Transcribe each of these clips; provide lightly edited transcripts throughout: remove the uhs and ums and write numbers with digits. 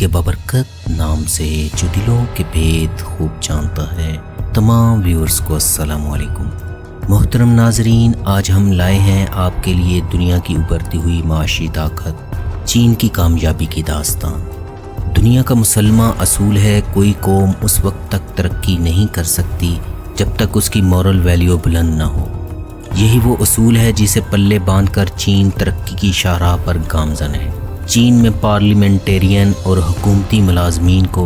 के बबरकत नाम से जो दिलों के भेद खूब जानता है। तमाम व्यूअर्स को अस्सलाम वालेकुम। मोहतरम नाजरीन, आज हम लाए हैं आपके लिए दुनिया की उभरती हुई माशी ताकत चीन की कामयाबी की दास्तान। दुनिया का मुसलमा असूल है, कोई कौम उस वक्त तक तरक्की नहीं कर सकती जब तक उसकी मॉरल वैल्यू बुलंद ना हो। यही वो असूल है जिसे पल्ले बांधकर चीन तरक्की की शाहराह पर गामजन है। चीन में पार्लियामेंटेरियन और हुकूमती मुलाजमीन को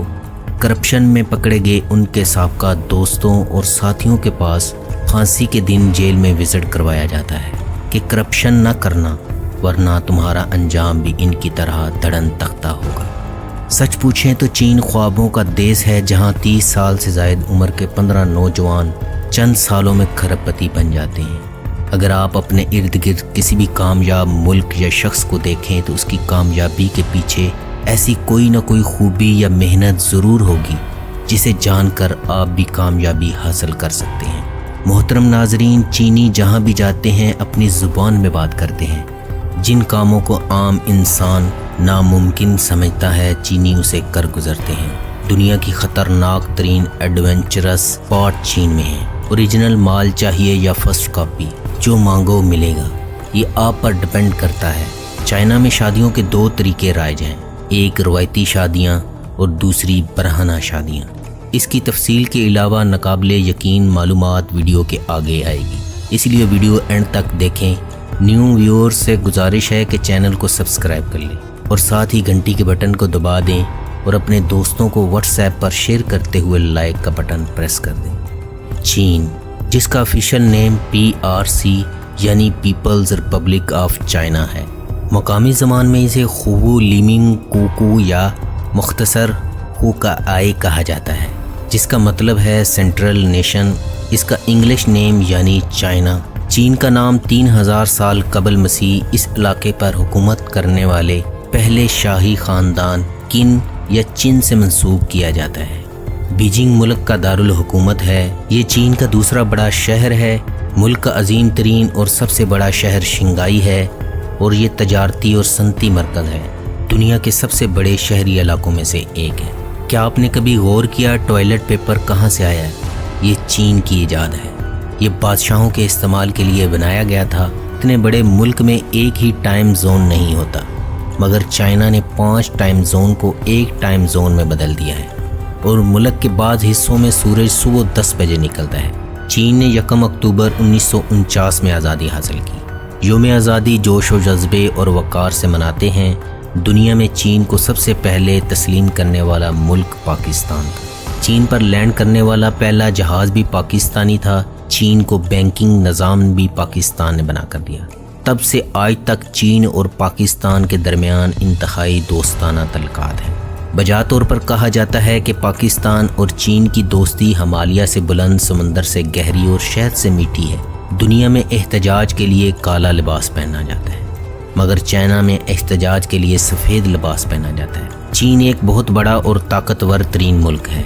करप्शन में पकड़े गए उनके साबका दोस्तों और साथियों के पास फांसी के दिन जेल में विजिट करवाया जाता है कि करप्शन ना करना, वरना तुम्हारा अंजाम भी इनकी तरह धड़न तख्ता होगा। सच पूछें तो चीन ख्वाबों का देश है, जहां 30 साल से ज़ायद उम्र के 15 नौजवान चंद सालों में खरबपति बन जाते हैं। अगर आप अपने इर्द गिर्द किसी भी कामयाब मुल्क या शख्स को देखें तो उसकी कामयाबी के पीछे ऐसी कोई ना कोई खूबी या मेहनत ज़रूर होगी जिसे जानकर आप भी कामयाबी हासिल कर सकते हैं। मोहतरम नाजरीन, चीनी जहाँ भी जाते हैं अपनी ज़ुबान में बात करते हैं। जिन कामों को आम इंसान नामुमकिन समझता है, चीनी उसे कर गुजरते हैं। दुनिया की ख़तरनाक तरीन एडवेंचरस स्पॉट चीन में है। ओरिजिनल माल चाहिए या फर्स्ट कॉपी, जो मांगो मिलेगा, ये आप पर डिपेंड करता है। चाइना में शादियों के 2 तरीके राइज हैं, एक रवायती शादियाँ और दूसरी बरहाना शादियाँ। इसकी तफसील के अलावा नाकाबिले यकीन मालूमात वीडियो के आगे आएगी, इसलिए वीडियो एंड तक देखें। न्यू व्यूअर्स से गुजारिश है कि चैनल को सब्सक्राइब कर लें और साथ ही घंटी के बटन को दबा दें और अपने दोस्तों को व्हाट्सएप पर शेयर करते हुए लाइक का बटन प्रेस कर दें। चीन, जिसका ऑफिशियल नेम PRC यानी पीपल्स रिपब्लिक ऑफ चाइना है, मकामी ज़बान में इसे खूबू लीमिंग कुकू या मुख्तसर हुकाआई कहा जाता है, जिसका मतलब है सेंट्रल नेशन। इसका इंग्लिश नेम यानी चाइना। चीन का नाम 3000 साल कबल मसीह इस इलाके पर हुकूमत करने वाले पहले शाही ख़ानदान किन या चिन से मंसूब किया जाता है। बीजिंग मुल्क का दारुल हुकूमत है। ये चीन का दूसरा बड़ा शहर है। मुल्क का अजीम तरीन और सबसे बड़ा शहर शिंगाई है और ये तजारती और सनती मरकज़ है। दुनिया के सबसे बड़े शहरी इलाकों में से एक है। क्या आपने कभी गौर किया टॉयलेट पेपर कहाँ से आया है? ये चीन की ईजाद है। ये बादशाहों के इस्तेमाल के लिए बनाया गया था। इतने बड़े मुल्क में एक ही टाइम जोन नहीं होता, मगर चाइना ने 5 टाइम जोन को एक टाइम जोन में बदल दिया है और मुल्क के बाद हिस्सों में सूरज सुबह 10 बजे निकलता है। चीन ने 1 अक्टूबर 1949 में आज़ादी हासिल की। यौम आज़ादी जोश व जज्बे और वक़ार से मनाते हैं। दुनिया में चीन को सबसे पहले तस्लीम करने वाला मुल्क पाकिस्तान था। चीन पर लैंड करने वाला पहला जहाज़ भी पाकिस्तानी था। चीन को बैंकिंग निज़ाम भी पाकिस्तान ने बना कर दिया। तब से आज तक चीन और पाकिस्तान के दरमियान इंतहाई दोस्ताना तल्लुकात हैं। बजा तौर पर कहा जाता है कि पाकिस्तान और चीन की दोस्ती हिमालय से बुलंद, समंदर से गहरी और शहद से मीठी है। दुनिया में एहतजाज के लिए काला लिबास पहना जाता है, मगर चाइना में एहतजाज के लिए सफ़ेद लिबास पहना जाता है। चीन एक बहुत बड़ा और ताकतवर तरीन मुल्क है।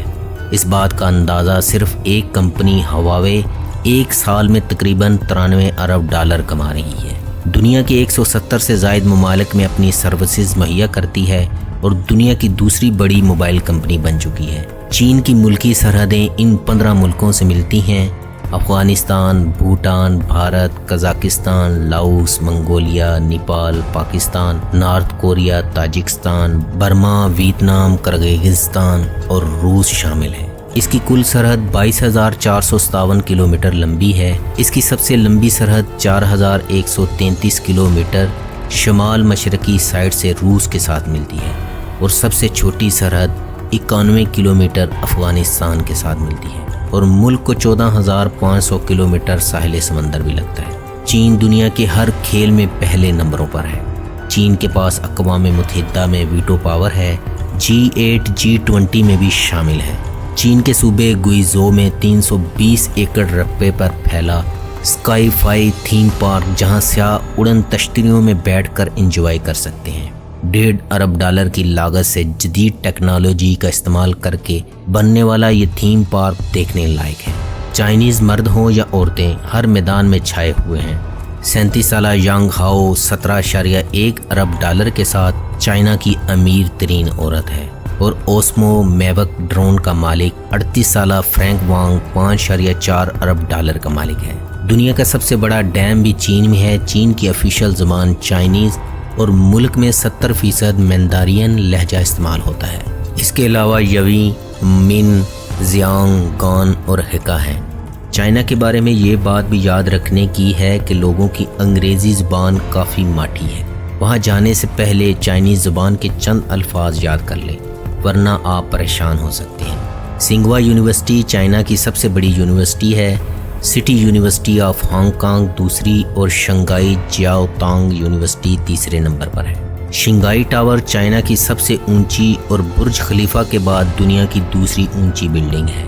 इस बात का अंदाज़ा सिर्फ एक कंपनी हवावे एक साल में तकरीबन 93 अरब डॉलर कमा रही है। दुनिया के 170 से ज़ायद ममालिक में अपनी सर्विसेज मुहैया करती है और दुनिया की दूसरी बड़ी मोबाइल कंपनी बन चुकी है। चीन की मुल्की सरहदें इन 15 मुल्कों से मिलती हैं: Afghanistan, Bhutan, Bharat, Kazakhstan, Laos, Mongolia, Nepal, Pakistan, north Korea, Tajikistan, Burma, Vietnam, Kyrgyzstan और रूस शामिल है। इसकी कुल सरहद 22,457 किलोमीटर लंबी है। इसकी सबसे लंबी सरहद 4,133 किलोमीटर शमाल मशरकी साइड से रूस के साथ मिलती है और सबसे छोटी सरहद 91 किलोमीटर अफ़गानिस्तान के साथ मिलती है और मुल्क को 14,500 किलोमीटर साहिल समंदर भी लगता है। चीन दुनिया के हर खेल में पहले नंबरों पर है। चीन के पास अक़वाम मुत्तहिदा में वीटो पावर है। G8 G20 में भी शामिल है। चीन के सूबे गुइज़ो में 320 एकड़ रकबे पर फैला स्काई फाई थीम पार्क, जहां स्याह उड़न तश्तरियों में बैठकर एंजॉय कर सकते हैं। 1.5 अरब डॉलर की लागत से जदीद टेक्नोलॉजी का इस्तेमाल करके बनने वाला ये थीम पार्क देखने लायक है। चाइनीज़ मर्द हों या औरतें हर मैदान में छाए हुए हैं। 37 साला यांग हाओ 17.1 अरब डॉलर के साथ चाइना की अमीर तरीन औरत है। और ओस्मो मैवक ड्रोन का मालिक 38 साला फ्रैंक वांग 5.4 अरब डॉलर का मालिक है। दुनिया का सबसे बड़ा डैम भी चीन में है। चीन की ऑफिशियल ज़ुबान चाइनीज़ और मुल्क में 70% मैंदारियन लहजा इस्तेमाल होता है। इसके अलावा यवी, मिन, जियांग, गान और हिका हैं। चाइना के बारे में ये बात भी याद रखने की है कि लोगों की अंग्रेज़ी ज़ुबान काफ़ी माठी है। वहाँ जाने से पहले चाइनीज़ ज़ुबान के चंद अल्फाज याद कर लें, वरना आप परेशान हो सकते हैं। सिंगवा यूनिवर्सिटी चाइना की सबसे बड़ी यूनिवर्सिटी है। सिटी यूनिवर्सिटी ऑफ हांगकांग दूसरी और शंघाई जियाओतांग यूनिवर्सिटी तीसरे नंबर पर है। शंघाई टावर चाइना की सबसे ऊंची और बुर्ज खलीफा के बाद दुनिया की दूसरी ऊंची बिल्डिंग है।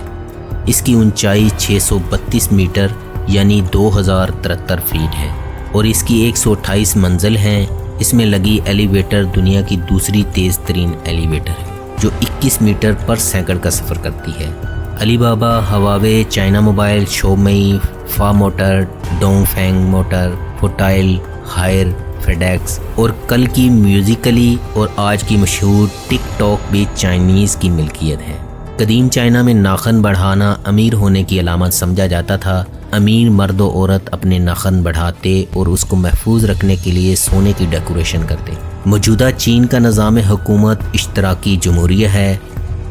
इसकी ऊंचाई 632 मीटर यानी 2073 फीट है और इसकी 128 मंजिल हैं। इसमें लगी एलिवेटर दुनिया की दूसरी तेज़ तरीन एलिवेटर है जो 21 मीटर पर सेकंड का सफ़र करती है। Alibaba, Huawei, China Mobile, Xiaomi, फा Motor, Dongfeng Motor, Fotile, Haier, FedEx और कल की म्यूजिकली और आज की मशहूर टिकटॉक भी चाइनीज़ की मिल्कियत है। कदीम चाइना में नाखन बढ़ाना अमीर होने की अलामत समझा जाता था। अमीर मर्द और औरत अपने नाखन बढ़ाते और उसको महफूज रखने के लिए सोने की डेकोरेशन करते। मौजूदा चीन का निज़ाम हुकूमत इश्तराकी जमहूरिया है।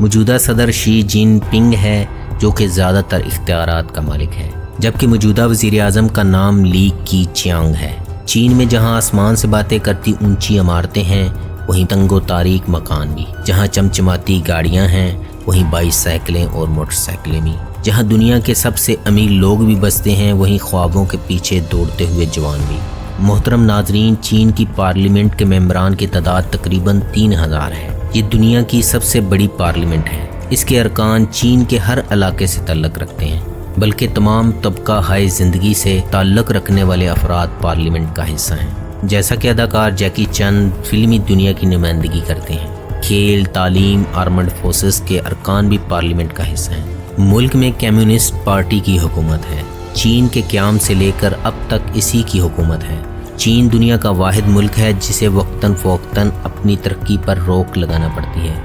मौजूदा सदर शी जिनपिंग है जो कि ज़्यादातर इख्तियारात का मालिक है, जबकि मौजूदा वज़ीर आज़म का नाम ली कीचियांग है। चीन में जहां आसमान से बातें करती ऊंची इमारतें हैं, वहीं तंगो तारीक मकान भी। जहां चमचमाती गाड़ियां हैं, वहीं बाइसाइकिलें और मोटरसाइकिलें भी। जहां दुनिया के सबसे अमीर लोग भी बसते हैं, वहीं ख्वाबों के पीछे दौड़ते हुए जवान भी। मोहतरम नाजरीन, चीन की पार्लियामेंट के मेंबरान की तादाद तकरीबन 3000 है। ये दुनिया की सबसे बड़ी पार्लियामेंट है। इसके अरकान चीन के हर इलाके से ताल्लुक़ रखते हैं, बल्कि तमाम तबका हाय ज़िंदगी से ताल्लुक़ रखने वाले अफराद पार्लियामेंट का हिस्सा हैं। जैसा कि अदाकार जैकी चैन फिल्मी दुनिया की नुमाइंदगी करते हैं। खेल, तालीम, आर्मड फोर्सेस के अरकान भी पार्लियामेंट का हिस्सा हैं। मुल्क में कम्युनिस्ट पार्टी की हुकूमत है। चीन के क़याम से लेकर अब तक इसी की हुकूमत है। चीन दुनिया का वाहिद मुल्क है जिसे वक्तन फ़ौक्तन अपनी तरक्की पर रोक लगाना पड़ती है।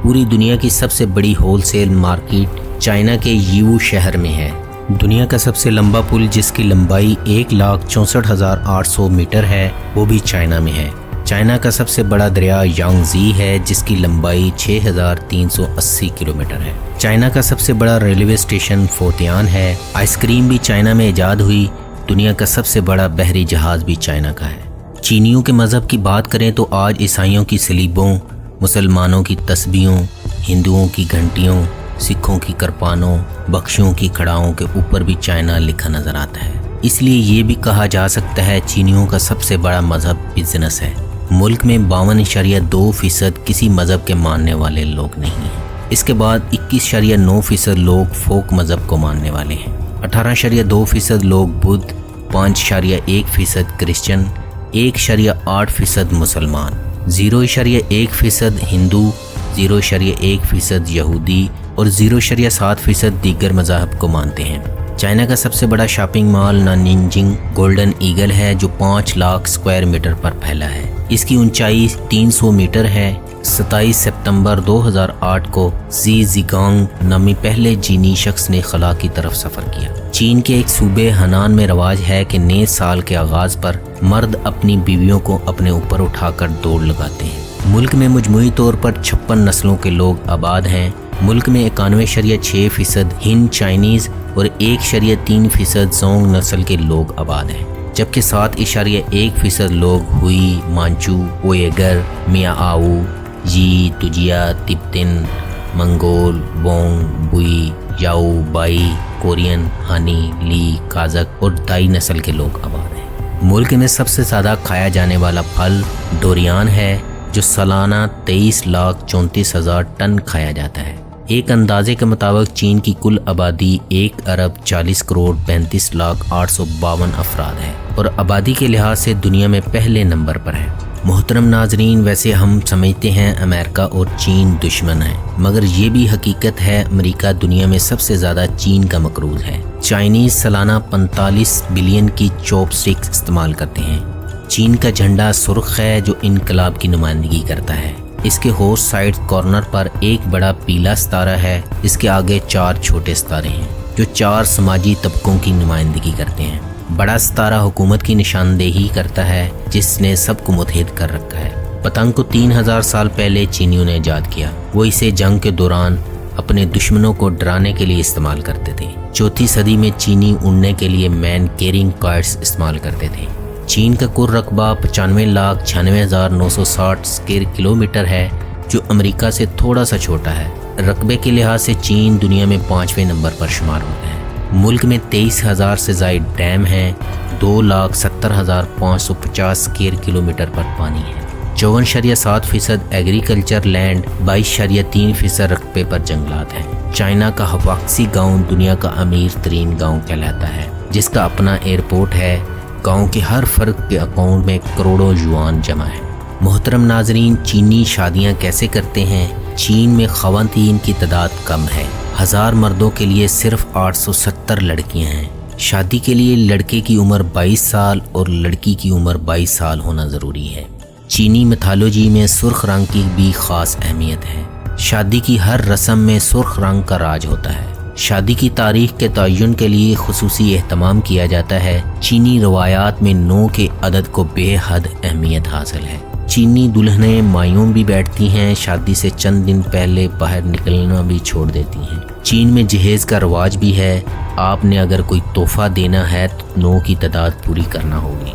पूरी दुनिया की सबसे बड़ी होलसेल मार्केट चाइना के यू शहर में है। दुनिया का सबसे लंबा पुल जिसकी लंबाई 1,64,800 मीटर है, वो भी चाइना में है। चाइना का सबसे बड़ा दरिया यांगजी है जिसकी लंबाई 6,380 किलोमीटर है। चाइना का सबसे बड़ा रेलवे स्टेशन फोतियान है। आइसक्रीम भी चाइना में ईजाद हुई। दुनिया का सबसे बड़ा बहरी जहाज़ भी चाइना का है। चीनियों के मज़हब की बात करें तो आज ईसाइयों की सलीबों, मुसलमानों की तस्बीहों, हिंदुओं की घंटियों, सिखों की करपानों, बख्शियों की खड़ाओं के ऊपर भी चाइना लिखा नज़र आता है। इसलिए ये भी कहा जा सकता है चीनियों का सबसे बड़ा मज़हब बिजनेस है। मुल्क में 52.2% किसी मज़हब के मानने वाले लोग नहीं हैं। इसके बाद 21.9% लोग फोक मज़हब को मानने वाले हैं। 18.2% लोग बुद्ध, 5.1% क्रिश्चियन, 1.8% मुसलमान, 0.1% हिंदू, 0.1% यहूदी और 0.7% दीगर मज़ाहब को मानते हैं। चाइना का सबसे बड़ा shopping mall Nanjing golden eagle है जो 5 लाख स्क्वायर मीटर पर फैला है। इसकी ऊंचाई 300 मीटर है। 27 सितंबर 2008 को जी जिगांग नामी पहले चीनी शख्स ने खला की तरफ सफ़र किया। चीन के एक सूबे हनान में रवाज है कि नए साल के आगाज़ पर मर्द अपनी बीवियों को अपने ऊपर उठाकर दौड़ लगाते हैं। मुल्क में मजमूई तौर पर 56 नस्लों के लोग आबाद हैं। मुल्क में 91.6% हिंद चाइनीज़ और 1.3% जोंग नस्ल के लोग आबाद हैं, जबकि 7.1% लोग हुई, मांचू, ओयेगर, मियाओ, जी, तुजिया, तिब्बतिन, मंगोल, बोंग, बुई, याओ, बाई, कोरियन, हानी, ली, काजक और दाई नस्ल के लोग आबाद हैं। मुल्क में सबसे ज़्यादा खाया जाने वाला फल डोरियान है जो सालाना 23,34,000 टन खाया जाता है। एक अंदाजे के मुताबिक चीन की कुल आबादी 1,40,35,852 अफराद है और आबादी के लिहाज से दुनिया में पहले नंबर पर है। मोहतरम नाजरीन, वैसे हम समझते हैं अमेरिका और चीन दुश्मन हैं, मगर ये भी हकीकत है अमेरिका दुनिया में सबसे ज़्यादा चीन का मकरूज है। चाइनीज़ सालाना 45 बिलियन की चॉपस्टिक्स इस्तेमाल करते हैं। चीन का झंडा सुर्ख है जो इनकलाब की नुमाइंदगी करता है। اس کے ہوسٹ سائڈ کارنر پر ایک بڑا پیلا ستارہ ہے، اس کے آگے 4 چھوٹے ستارے ہیں جو 4 سماجی طبقوں کی نمائندگی کرتے ہیں۔ بڑا ستارہ حکومت کی نشاندہی کرتا ہے جس نے سب کو متحد کر رکھا ہے۔ پتنگ کو 3000 سال پہلے چینیوں نے ایجاد کیا۔ وہ اسے جنگ کے دوران اپنے دشمنوں کو ڈرانے کے لیے استعمال کرتے تھے۔ 4 صدی میں چینی اڑنے کے لیے مین کیرنگ کائٹس استعمال کرتے تھے۔ چین کا کل رقبہ 95,96,960 اسکوائر کلومیٹر ہے جو امریکہ سے تھوڑا سا چھوٹا ہے۔ رقبے کے لحاظ سے چین دنیا میں 5ویں نمبر پر شمار ہوتا ہے۔ ملک میں 23,000 سے زائد ڈیم ہیں۔ 2,70,550 اسکوائر کلومیٹر پر پانی ہے۔ 54.7% ایگریکلچر لینڈ، 22.3% رقبے پر جنگلات ہیں۔ چائنا کا ہواکسی گاؤں دنیا کا امیر ترین گاؤں کہلاتا ہے جس کا اپنا ایئرپورٹ ہے۔ گاؤں کے ہر فرد کے اکاؤنٹ میں کروڑوں یوان جمع ہے۔ محترم ناظرین، چینی شادیاں کیسے کرتے ہیں؟ چین میں خواتین کی تعداد کم ہے۔ 1000 مردوں کے لیے صرف 870 لڑکیاں ہیں۔ شادی کے لیے لڑکے کی عمر 22 سال اور لڑکی کی عمر 22 سال ہونا ضروری ہے۔ چینی میتھالوجی میں سرخ رنگ کی بھی خاص اہمیت ہے۔ شادی کی ہر رسم میں سرخ رنگ کا راج ہوتا ہے۔ شادی کی تاریخ کے تعین کے لیے خصوصی اہتمام کیا جاتا ہے۔ چینی روایات میں 9 کے عدد کو بے حد اہمیت حاصل ہے۔ چینی دلہنیں مایوں بھی بیٹھتی ہیں، شادی سے چند دن پہلے باہر نکلنا بھی چھوڑ دیتی ہیں۔ چین میں جہیز کا رواج بھی ہے۔ آپ نے اگر کوئی تحفہ دینا ہے تو 9 کی تعداد پوری کرنا ہوگی۔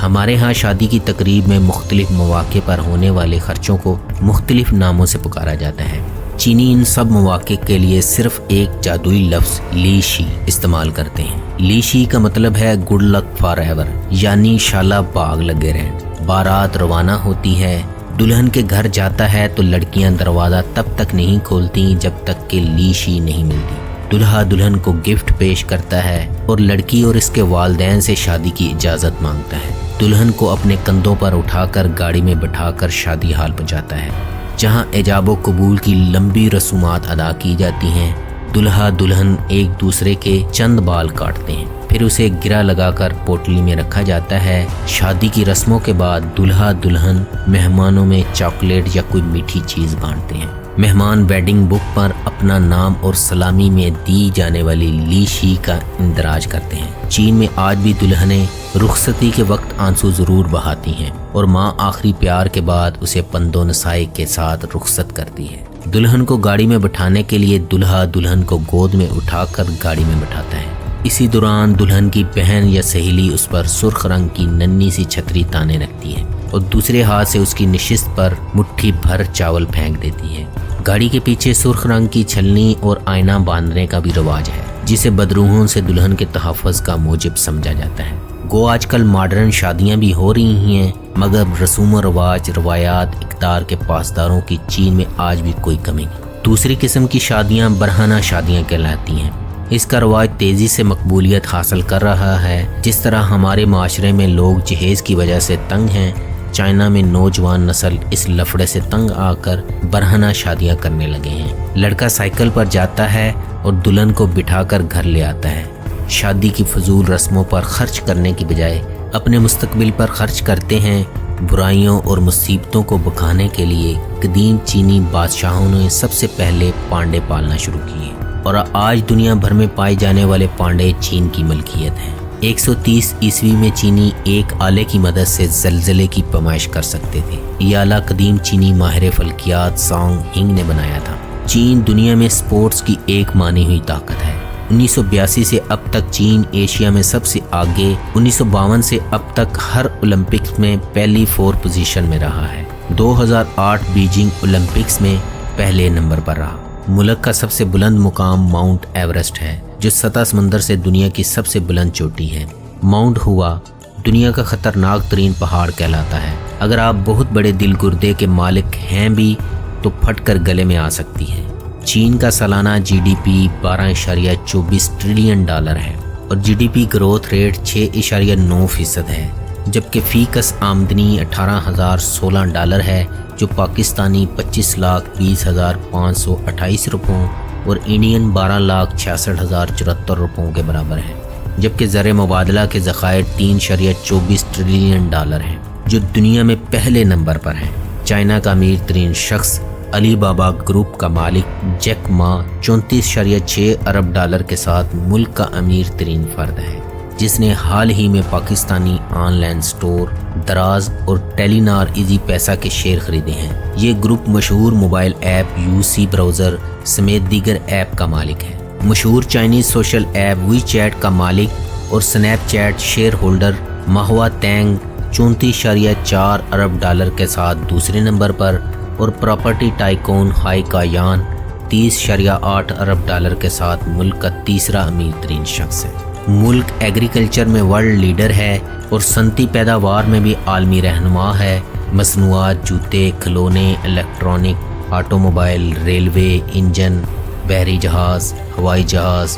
ہمارے ہاں شادی کی تقریب میں مختلف مواقع پر ہونے والے خرچوں کو مختلف ناموں سے پکارا جاتا ہے۔ چینی ان سب مواقع کے لیے صرف ایک جادوئی لفظ لی شی استعمال کرتے ہیں۔ لی شی کا مطلب ہے گڈ لک فار ایور، یعنی شالا باغ لگے رہیں۔ بارات روانہ ہوتی ہے، دلہن کے گھر جاتا ہے تو لڑکیاں دروازہ تب تک نہیں کھولتی جب تک کہ لی شی نہیں ملتی۔ دلہا دلہن کو گفٹ پیش کرتا ہے اور لڑکی اور اس کے والدین سے شادی کی اجازت مانگتا ہے۔ دلہن کو اپنے کندھوں پر اٹھا کر گاڑی میں بٹھا کر شادی ہال پہنچاتا ہے جہاں ایجاب و قبول کی لمبی رسومات ادا کی جاتی ہیں۔ دلہا دلہن ایک دوسرے کے چند بال کاٹتے ہیں، پھر اسے گرہ لگا کر پوٹلی میں رکھا جاتا ہے۔ شادی کی رسموں کے بعد دلہا دلہن مہمانوں میں چاکلیٹ یا کوئی میٹھی چیز بانٹتے ہیں۔ مہمان ویڈنگ بک پر اپنا نام اور سلامی میں دی جانے والی لی شی کا اندراج کرتے ہیں۔ چین میں آج بھی دلہنیں رخصتی کے وقت آنسو ضرور بہاتی ہیں اور ماں آخری پیار کے بعد اسے پند و نسائی کے ساتھ رخصت کرتی ہے۔ دلہن کو گاڑی میں بٹھانے کے لیے دلہا دلہن کو گود میں اٹھا کر گاڑی میں بٹھاتا ہے۔ اسی دوران دلہن کی بہن یا سہیلی اس پر سرخ رنگ کی ننھی سی چھتری تانے رکھتی ہے اور دوسرے ہاتھ سے اس کی نشست پر مٹھی بھر چاول پھینک دیتی ہے۔ گاڑی کے پیچھے سرخ رنگ کی چھلنی اور آئینہ باندھنے کا بھی رواج ہے جسے بدروحوں سے دلہن کے تحفظ کا موجب سمجھا جاتا ہے۔ گو آج کل ماڈرن شادیاں بھی ہو رہی ہیں مگر رسوم و رواج، روایات، اقدار کے پاسداروں کی چین میں آج بھی کوئی کمی نہیں۔ دوسری قسم کی شادیاں برہنہ شادیاں کہلاتی ہیں۔ اس کا رواج تیزی سے مقبولیت حاصل کر رہا ہے۔ جس طرح ہمارے معاشرے میں لوگ جہیز کی وجہ سے تنگ ہیں، چائنا میں نوجوان نسل اس لفڑے سے تنگ آ کر برہنہ شادیاں کرنے لگے ہیں۔ لڑکا سائیکل پر جاتا ہے اور دلہن کو بٹھا کر گھر لے آتا ہے۔ شادی کی فضول رسموں پر خرچ کرنے کی بجائے اپنے مستقبل پر خرچ کرتے ہیں۔ برائیوں اور مصیبتوں کو بھگانے کے لیے قدیم چینی بادشاہوں نے سب سے پہلے پانڈے پالنا شروع کیے اور آج دنیا بھر میں پائے جانے والے پانڈے چین کی ملکیت ہیں۔ 130 عیسوی میں چینی ایک آلے کی مدد سے زلزلے کی پیمائش کر سکتے تھے۔ یہ آلہ قدیم چینی ماہر فلکیات سانگ ہنگ نے بنایا تھا۔ چین دنیا میں سپورٹس کی ایک مانی ہوئی طاقت ہے۔ 1982 سے اب تک چین ایشیا میں سب سے آگے، 1952 سے اب تک ہر اولمپکس میں پہلی 4 پوزیشن میں رہا ہے۔ 2008 بیجنگ اولمپکس میں پہلے نمبر پر رہا۔ ملک کا سب سے بلند مقام ماؤنٹ ایورسٹ ہے جو سطح سمندر سے دنیا کی سب سے بلند چوٹی ہے۔ ماؤنٹ ہوا دنیا کا خطرناک ترین پہاڑ کہلاتا ہے۔ اگر آپ بہت بڑے دل گردے کے مالک ہیں بھی تو پھٹ کر گلے میں آ سکتی ہے۔ چین کا سالانہ GDP 12.24 ٹریلین ڈالر ہے اور GDP گروتھ ریٹ 6.9% ہے، جبکہ فی کس آمدنی 18,016 ڈالر ہے جو پاکستانی 25,20,528 روپوں اور انڈین 12,66,074 روپوں کے برابر ہے، جبکہ زر مبادلہ کے ذخائر 3.24 ٹریلین ڈالر ہیں جو دنیا میں پہلے نمبر پر ہیں۔ चाइना का अमीर तरीन शख्स अली बाबा ग्रुप का मालिक जैक मा 34.6 अरब डॉलर के साथ मुल्क का अमीर तरीन फर्द है, जिसने हाल ही में पाकिस्तानी ऑनलाइन स्टोर दराज और टेलीनार इजी पैसा के शेयर खरीदे हैं। ये ग्रुप मशहूर मोबाइल ऐप यूसी ब्राउज़र समेत दीगर ऐप का मालिक है। मशहूर Chinese social app WeChat का मालिक और Snapchat share holder Ma Huateng 34.4 अरब डॉलर के साथ दूसरे नंबर पर और प्रॉपर्टी टाइकून हाई कायान 30.8 अरब डॉलर के साथ मुल्क का तीसरा अमीर तरीन शख्स है। मुल्क एग्रीकल्चर में वर्ल्ड लीडर है और सनती पैदावार में भी आलमी रहनुमा है। मसनूआत, जूते, खिलौने, इलेक्ट्रॉनिक, ऑटोमोबाइल, रेलवे, इंजन, बहरी जहाज़, हवाई जहाज़,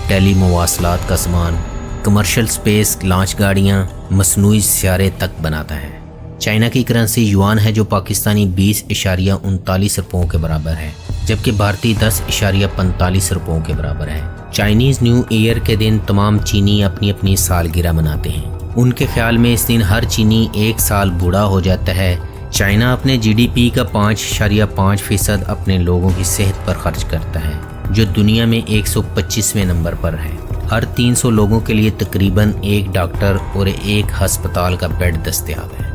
टेली मवासलात का सामान, कमर्शियल स्पेस, लॉन्च गाड़ियाँ, मसनूई सियारे तक बनाता है। चाइना की करेंसी युआन है जो पाकिस्तानी 20.39 रुपयों के बराबर है, जबकि भारतीय 10.45 रुपयों के बराबर है। चाइनीज़ न्यू ईयर के दिन तमाम चीनी अपनी अपनी सालगिरह मनाते हैं। उनके ख्याल में इस दिन हर चीनी एक साल बूढ़ा हो जाता है। चाइना अपने जीडीपी का 5.5% अपने लोगों की सेहत पर खर्च करता है, जो दुनिया में 125वें नंबर पर है। हर 300 लोगों के लिए तकरीबन एक डॉक्टर और एक हस्पताल का बेड दस्तयाब है,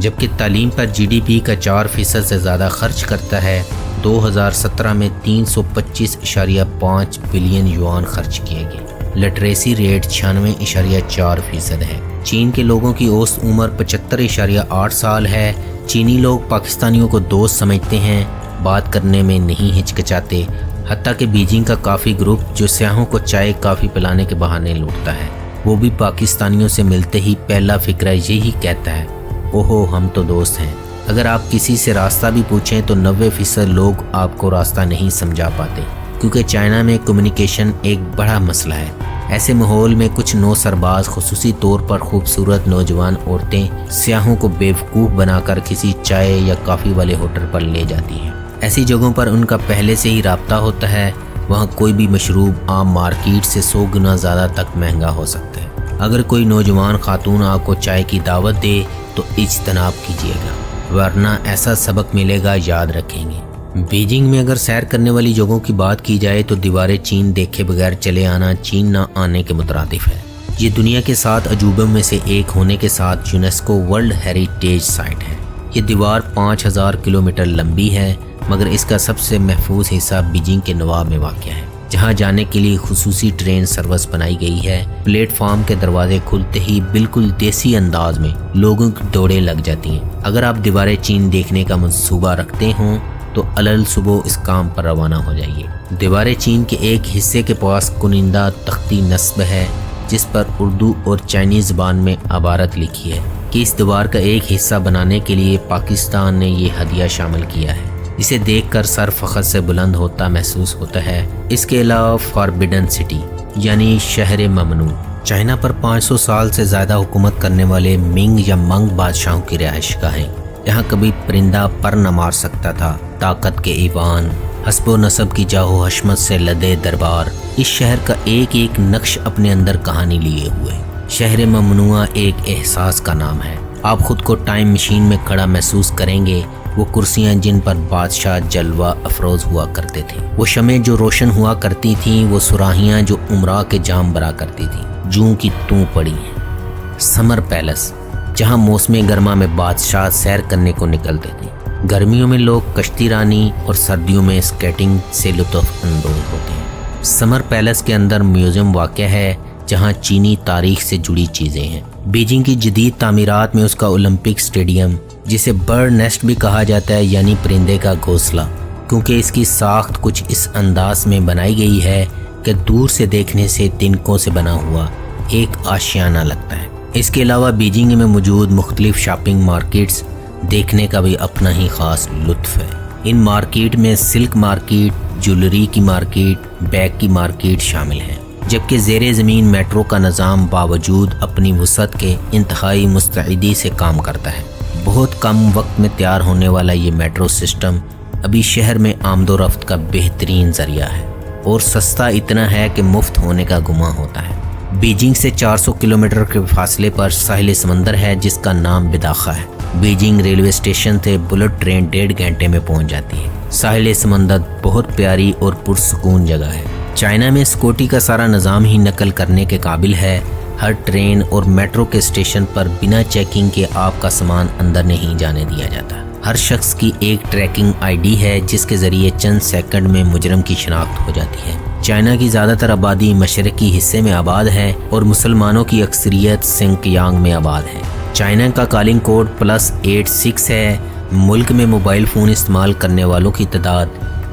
जबकि तालीम पर जीडीपी का 4% से ज़्यादा खर्च करता है। 2017 में 325.5 बिलियन युआन खर्च किए गए। लिटरेसी रेट 96.4% है। चीन के लोगों की औसत उम्र 75.8 साल है। चीनी लोग पाकिस्तानियों को दोस्त समझते हैं, बात करने में नहीं हिचकिचाते। हत्ता कि बीजिंग का काफ़ी ग्रुप जो सियाहों को चाय काफ़ी पिलाने के बहाने लूटता है, वो भी पाकिस्तानियों से मिलते ही पहला फिक्रा यही कहता है, ओहो हम तो दोस्त हैं। अगर आप किसी से रास्ता भी पूछें तो 90% लोग आपको रास्ता नहीं समझा पाते, क्योंकि चाइना में कम्युनिकेशन एक बड़ा मसला है। ऐसे माहौल में कुछ नौ सरबाज, खुसूसी तौर पर खूबसूरत नौजवान औरतें सियाहों को बेवकूफ़ बनाकर किसी चाय या कॉफ़ी वाले होटल पर ले जाती हैं। ऐसी जगहों पर उनका पहले से ही राब्ता होता है। वहाँ कोई भी मशरूब आम मार्केट से 100 गुना ज़्यादा तक महंगा हो सकता है। अगर कोई नौजवान खातून आपको चाय की दावत दे तो इज्तनाब कीजिएगा, वरना ऐसा सबक मिलेगा, याद रखेंगे। बीजिंग में अगर सैर करने वाली जगहों की बात की जाए तो दीवारें चीन देखे बगैर चले आना चीन ना आने के मुतरादिफ है। ये दुनिया के 7 अजूबों में से एक होने के साथ यूनेस्को वर्ल्ड हेरिटेज साइट है। ये दीवार 5000 किलोमीटर लंबी है, मगर इसका सबसे महफूज हिस्सा बीजिंग के नवाब में वाक़या है, जहां जाने के लिए खुसूसी ट्रेन सर्विस बनाई गई है। प्लेटफॉर्म के दरवाजे खुलते ही बिल्कुल देसी अंदाज में लोगों की दौड़ें लग जाती हैं। अगर आप दीवारें चीन देखने का मंसूबा रखते हों तो अलल सुबह इस काम पर रवाना हो जाइए। दीवारें चीन के एक हिस्से के पास कुनिंदा तख्ती नस्ब है, जिस पर उर्दू और चाइनीज़ ज़बान में इबारत लिखी है कि इस दीवार का एक हिस्सा बनाने के लिए पाकिस्तान ने ये हदिया शामिल किया है। इसे देखकर सर फ़ख्र से बुलंद होता महसूस होता है। इसके अलावा फॉरबिडन सिटी यानी शहर ममनू, चाइना पर 500 साल से ज़्यादा हुकूमत करने वाले मिंग या मंग बादशाहों की रिहाइशगाह है। यहाँ कभी परिंदा पर न मार सकता था। ताकत के ईवान, हस्बो नसब की जाहो हशमत से लदे दरबार, इस शहर का एक एक नक्श अपने अंदर कहानी लिए हुए। शहर ममनुआ एक एहसास का नाम है। आप खुद को टाइम मशीन में खड़ा महसूस करेंगे। वो कुर्सियाँ जिन पर बादशाह जलवा अफरोज हुआ करते थे, वो शमें जो रोशन हुआ करती थीं, वो सुराहियाँ जो उमरा के जाम बरा करती थीं, जूं की तू पड़ी हैं। समर पैलेस, जहाँ मौसम गर्मा में बादशाह सैर करने को निकलते थे। गर्मियों में लोग कश्ती रानी और सर्दियों में स्केटिंग से लुत्फ अंदोज होते हैं। समर पैलेस के अंदर म्यूज़ियम वाक़या है, जहाँ चीनी तारीख से जुड़ी चीज़ें हैं। बीजिंग की जदीद तामीरात में उसका ओलंपिक स्टेडियम, जिसे बर्ड नेस्ट भी कहा जाता है यानी परिंदे का घोंसला, क्योंकि इसकी साख्त कुछ इस अंदाज में बनाई गई है कि दूर से देखने से तिनकों से बना हुआ एक आशियाना लगता है। इसके अलावा बीजिंग में मौजूद मुख्तलिफ शॉपिंग मार्केट्स देखने का भी अपना ही ख़ास लुत्फ़ है। इन मार्केट में सिल्क मार्केट, ज्वेलरी की मार्केट, बैग की मार्केट शामिल है, जबकि ज़ेरे ज़मीन मेट्रो का निज़ाम बावजूद अपनी वसअत के इंतहाई मुस्तैदी से काम करता है। बहुत कम वक्त में तैयार होने वाला ये मेट्रो सिस्टम अभी शहर में आमदोरफ्त का बेहतरीन ज़रिया है और सस्ता इतना है कि मुफ्त होने का गुमान होता है। बीजिंग से 400 किलोमीटर के फासले पर साहिल समंदर है, जिसका नाम बिदाखा है। बीजिंग रेलवे स्टेशन से बुलेट ट्रेन 1.5 घंटे में पहुंच जाती है। साहिल समंदर बहुत प्यारी और पुरसुकून जगह है। चाइना में सिक्योरिटी का सारा निज़ाम ही नकल करने के काबिल है। हर ट्रेन और मेट्रो के स्टेशन पर बिना चेकिंग के आपका सामान अंदर नहीं जाने दिया जाता। हर शख्स की एक ट्रैकिंग आईडी है जिसके ज़रिए चंद सेकंड में मुजरम की शिनाख्त हो जाती है। चाइना की ज़्यादातर आबादी मशरक़ी हिस्से में आबाद है और मुसलमानों की अक्सरियत सिंकियांग में आबाद है। चाइना का कॉलिंग कोड +86 है। मुल्क में मोबाइल फ़ोन इस्तेमाल करने वालों की तादाद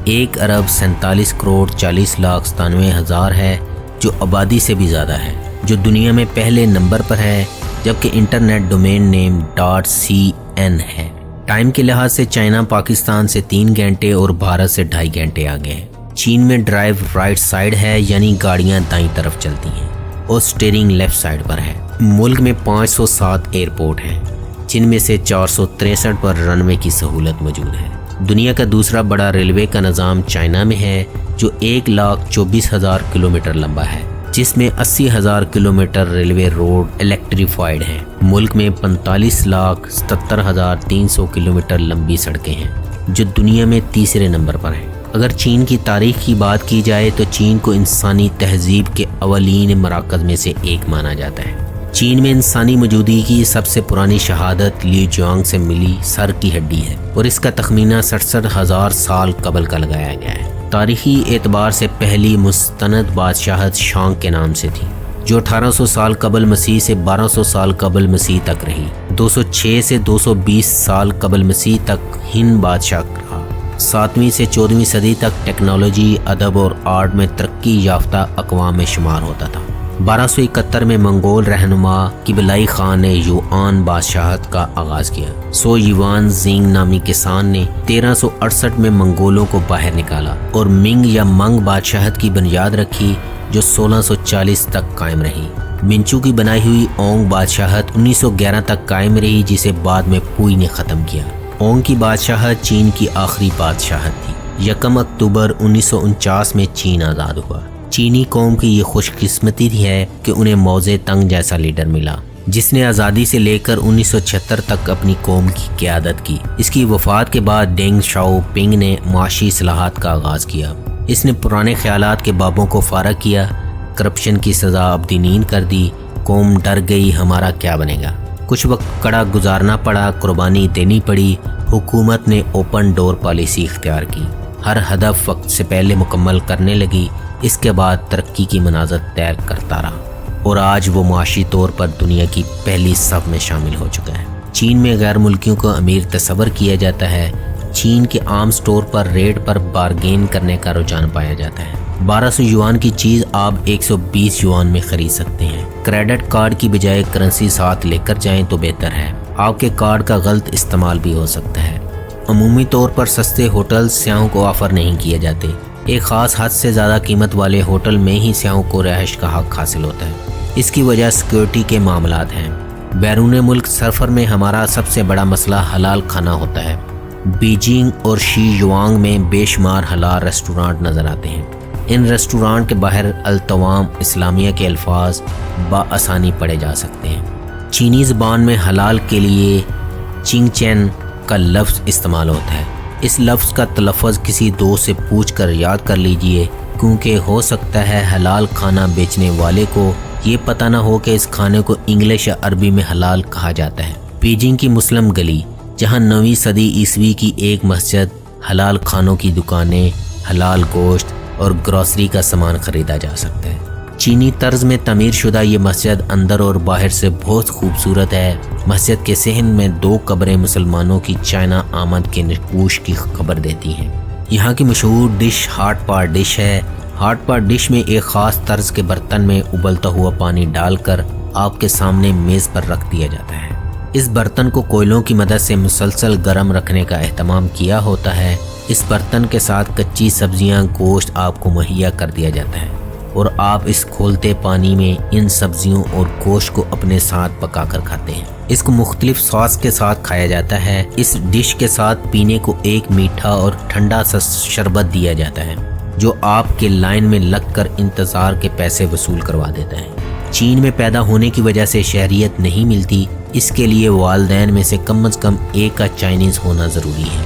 1,47,40,97,000 है, जो आबादी से भी ज़्यादा है, जो दुनिया में पहले नंबर पर है, जबकि इंटरनेट डोमेन नेम .cn है। टाइम के लिहाज से चाइना पाकिस्तान से 3 घंटे और भारत से 2.5 घंटे आगे है। चीन में ड्राइव राइट साइड है, यानी गाड़ियां दाईं तरफ चलती हैं, और स्टीयरिंग लेफ्ट साइड पर है। मुल्क में 507 एयरपोर्ट हैं, जिनमें से 463 पर रनवे की सहूलत मौजूद है। दुनिया का दूसरा बड़ा रेलवे का निज़ाम चाइना में है, जो 1,24,000 किलोमीटर लंबा है, जिसमें 80,000 किलोमीटर रेलवे रोड इलेक्ट्रीफाइड हैं। मुल्क में 45,77,300 किलोमीटर लंबी सड़कें हैं, जो दुनिया में तीसरे नंबर पर हैं। अगर चीन की तारीख की बात की जाए तो चीन को इंसानी तहजीब के अवलीन मराकज़ में से एक माना जाता है। चीन में इंसानी मौजूदगी की सबसे पुरानी शहादत ली जुआंग से मिली सर की हड्डी है, और इसका तखमीना 67,000 साल कबल का लगाया गया है। तारीखी एतबार से पहली मुस्तनद बादशाहत शांग के नाम से थी, जो 1800 साल कबल मसीह से 1200 साल कबल मसीह तक रही। 206 से 220 साल कबल मसीह तक हिंद बादशाह रहा। 7वीं से 14वीं सदी तक टेक्नोलॉजी, अदब और आर्ट में तरक्की याफ्ता अक़वाम में शुमार होता था। 1271 में मंगोल रहनुमा किबलाई खान ने युआन बादशाहत का आगाज़ किया। सो युआन जिंग नामी किसान ने 1368 में मंगोलों को बाहर निकाला और मिंग या मंग बादशाहत की बुनियाद रखी, जो 1640 तक कायम रही। मिंचू की बनाई हुई ओंग बादशाहत 1911 तक कायम रही, जिसे बाद में पुई ने ख़त्म किया। ओंग की बादशाहत चीन की आखिरी बादशाहत थी। 1 अक्टूबर 1949 में चीन आज़ाद हुआ। चीनी कौम की ये खुशकिस्मती है कि उन्हें मौजे तंग जैसा लीडर मिला, जिसने आज़ादी से लेकर 1976 तक अपनी कौम की क़यादत की। इसकी वफ़ात के बाद डेंग शाओपिंग ने माशी इस्लाहात का आगाज़ किया। इसने पुराने ख्यालात के बाबों को फारग किया, करप्शन की सज़ा अब्दीनीन कर दी। कौम डर गई, हमारा क्या बनेगा। कुछ वक्त कड़ा गुजारना पड़ा, कुर्बानी देनी पड़ी। हुकूमत ने ओपन डोर पॉलिसी इख्तियार की, हर हदफ वक्त से पहले मुकम्मल करने लगी। इसके बाद तरक्की की मनाज़र तय करता रहा, और आज वो माशी तौर पर दुनिया की पहली सफ में शामिल हो चुका है। चीन में गैर मुल्कियों को अमीर तस्वर किया जाता है। चीन के आम स्टोर पर रेट पर बारगेन करने का रुझान पाया जाता है। 1200 युआन की चीज़ आप 120 युआन में ख़रीद सकते हैं। क्रेडिट कार्ड की बजाय करेंसी साथ लेकर जाएं तो बेहतर है। आपके कार्ड का गलत इस्तेमाल भी हो सकता है। अमूमी तौर पर सस्ते होटल सियाहों को ऑफ़र नहीं किए जाते। एक ख़ास हद से ज़्यादा कीमत वाले होटल में ही सियाहों को रिहाइश का हक़ हासिल होता है। इसकी वजह सिक्योरिटी के मामलात हैं। बैरून मुल्क सफ़र में हमारा सबसे बड़ा मसला हलाल खाना होता है। बीजिंग और शीजुआंग में बेशुमार हलाल रेस्टोरेंट नज़र आते हैं। इन रेस्टोरेंट के बाहर अल-तवाम इस्लामिया के अल्फाज बआसानी पढ़े जा सकते हैं। चीनी ज़बान में हलाल के लिए चिंगचेन का लफ्ज़ इस्तेमाल होता है। इस लफ्ज़ का तलफ़्फ़ुज़ किसी दोस्त से पूछकर याद कर लीजिए, क्योंकि हो सकता है हलाल खाना बेचने वाले को ये पता ना हो कि इस खाने को इंग्लिश या अरबी में हलाल कहा जाता है। बीजिंग की मुस्लिम गली, जहाँ 9वीं सदी ईस्वी की एक मस्जिद, हलाल खानों की दुकानें, हलाल गोश्त और ग्रॉसरी का सामान ख़रीदा जा सकता है। चीनी तर्ज में तमीर शुदा ये मस्जिद अंदर और बाहर से बहुत खूबसूरत है। मस्जिद के सहन में 2 कब्रें मुसलमानों की चाइना आमद के नकूश की खबर देती हैं। यहाँ की मशहूर डिश हाट पार डिश है। हाट पार डिश में एक ख़ास तर्ज के बर्तन में उबलता हुआ पानी डालकर आपके सामने मेज़ पर रख दिया जाता है। इस बर्तन को कोयलों की मदद से मुसलसल गर्म रखने का एहतमाम किया होता है। इस बर्तन के साथ कच्ची सब्जियाँ, गोश्त आपको मुहैया कर दिया जाता है, और आप इस खोलते पानी में इन सब्जियों और गोश्त को अपने साथ पकाकर खाते हैं। इसको मुख्तलिफ सॉस के साथ खाया जाता है। इस डिश के साथ पीने को एक मीठा और ठंडा सा शरबत दिया जाता है, जो आपके लाइन में लगकर इंतज़ार के पैसे वसूल करवा देता है। چین میں پیدا ہونے کی وجہ سے شہریت نہیں ملتی، اس کے لیے والدین میں سے کم از کم ایک کا چائنیز ہونا ضروری ہے۔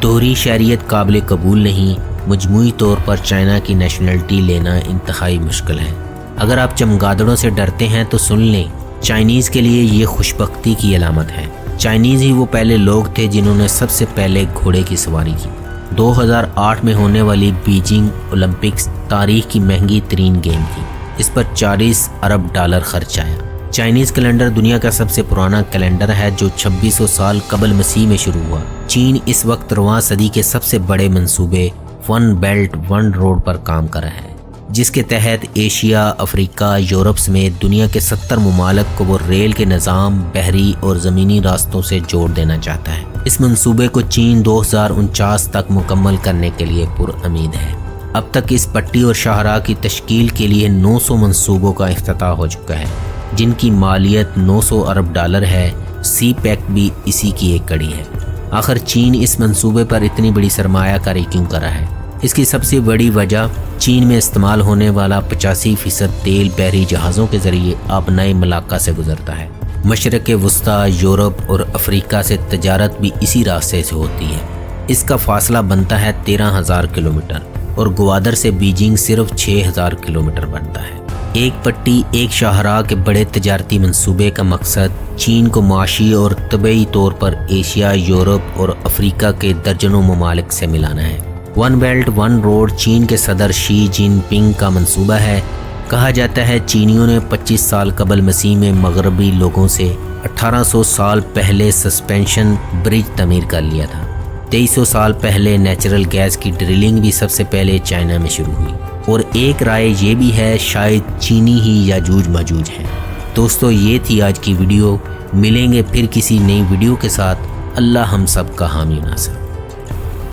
دوہری شہریت قابل قبول نہیں، مجموعی طور پر چائنا کی نیشنلٹی لینا انتہائی مشکل ہے۔ اگر آپ چمگادڑوں سے ڈرتے ہیں تو سن لیں، چائنیز کے لیے یہ خوشبختی کی علامت ہے۔ چائنیز ہی وہ پہلے لوگ تھے جنہوں نے سب سے پہلے گھوڑے کی سواری کی۔ 2008 میں ہونے والی بیجنگ اولمپکس تاریخ کی مہنگی ترین گیم تھی۔ اس پر $40 ارب خرچ آیا۔ چائنیز کیلنڈر دنیا کا سب سے پرانا کیلنڈر ہے جو 2600 سال قبل مسیح میں شروع ہوا۔ چین اس وقت رواں صدی کے سب سے بڑے منصوبے ون بیلٹ ون روڈ پر کام کر رہا ہے، جس کے تحت ایشیا، افریقہ، یورپ سمیت دنیا کے 70 ممالک کو وہ ریل کے نظام، بحری اور زمینی راستوں سے جوڑ دینا چاہتا ہے۔ اس منصوبے کو چین 2049 تک مکمل کرنے کے لیے پرامید ہے۔ اب تک اس پٹی اور شاہراہ کی تشکیل کے لیے 900 منصوبوں کا افتتاح ہو چکا ہے، جن کی مالیت $900 ارب ہے۔ سی پیک بھی اسی کی ایک کڑی ہے۔ آخر چین اس منصوبے پر اتنی بڑی سرمایہ کاری کیوں کر رہا ہے؟ اس کی سب سے بڑی وجہ چین میں استعمال ہونے والا 85% تیل بحری جہازوں کے ذریعے آبنائی ملاقہ سے گزرتا ہے۔ مشرق وسطیٰ، یورپ اور افریقہ سے تجارت بھی اسی راستے سے ہوتی ہے۔ اس کا فاصلہ بنتا ہے 13,000 کلومیٹر اور گوادر سے بیجنگ صرف 6,000 کلومیٹر بنتا ہے۔ ایک پٹی ایک شاہراہ کے بڑے تجارتی منصوبے کا مقصد چین کو معاشی اور طبعی طور پر ایشیا، یورپ اور افریقہ کے درجنوں ممالک سے ملانا ہے۔ ون بیلٹ ون روڈ چین کے صدر شی جن پنگ کا منصوبہ ہے۔ کہا جاتا ہے چینیوں نے 25 سال قبل مسیح میں مغربی لوگوں سے 1800 سال پہلے سسپینشن برج تعمیر کر لیا تھا۔ 2300 سال پہلے نیچرل گیس کی ڈرلنگ بھی سب سے پہلے چائنا میں شروع ہوئی، اور ایک رائے یہ بھی ہے شاید چینی ہی یاجوج ماجوج ہیں۔ دوستو، یہ تھی آج کی ویڈیو۔ ملیں گے پھر کسی نئی ویڈیو کے ساتھ۔ اللہ ہم سب کا حامی و ناصر۔